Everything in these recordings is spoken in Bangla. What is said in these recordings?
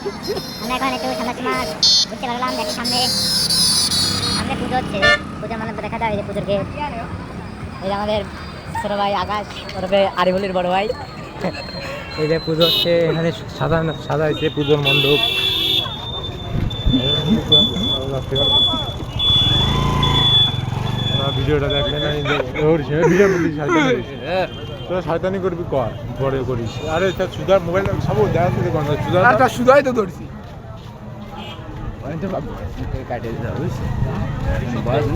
আমরা এখন একটু ঠান্ডা সময় ঘুরতে পারলাম। দেখি সামনে সামনে পুজো হচ্ছে, পুজোর মানে দেখা যায় যে পুজোর গেট। এই যে আমাদের ছোট ভাই আকাশ ওরফে আরিফুলের বড় ভাই। এই যে পুজো হচ্ছে, এখানে সাদা হয়েছে পুজোর মণ্ডপ। ভিডিওটা দেখলে না ভিডিওর মধ্যে তোরা শয়তানি করবি কর, পরে করিস। আরে তার সুধার মোবাইল সব দেখা তুই কোন সুধার সুদাই তো ধরছি। বয়স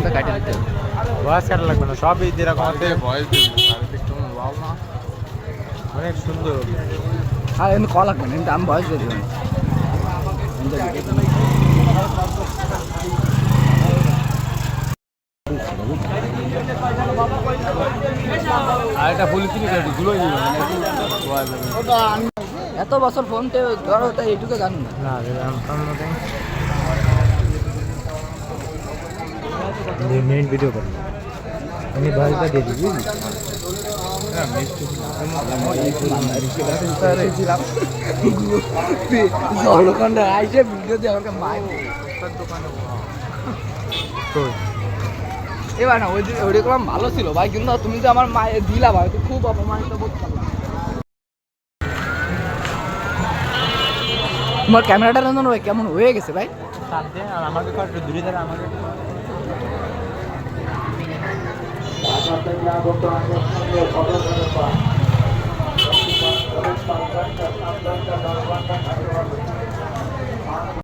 কাটা লাগবে না, সবই যেরকম আছে অনেক সুন্দর। আর এমনি কল লাগবে না, কিন্তু আমি বয়স দিয়ে দেবেন। আর একটা ফুল কিনে ধুলোই দিবে এত বছর ফোন পে ধরো, তাই এইটুকু জানি না। মেইন ভিডিও করি আমি ভয়েসটা দিয়ে দিবি। জলখন্ডে আইসে ভিডিও দিয়ে আমাকে মায়ের এবার না ওই দেখলাম ভালো ছিল ভাই, কিন্তু তুমি তো আমার মায়ের দিলা ভাই, তো খুব অপমানিত বোধ করলাম। তোমার ক্যামেরাটার জন্য কেমন হয়ে গেছে ভাই? আর আমাকে একটু দূরে দাঁড়া, আমাকে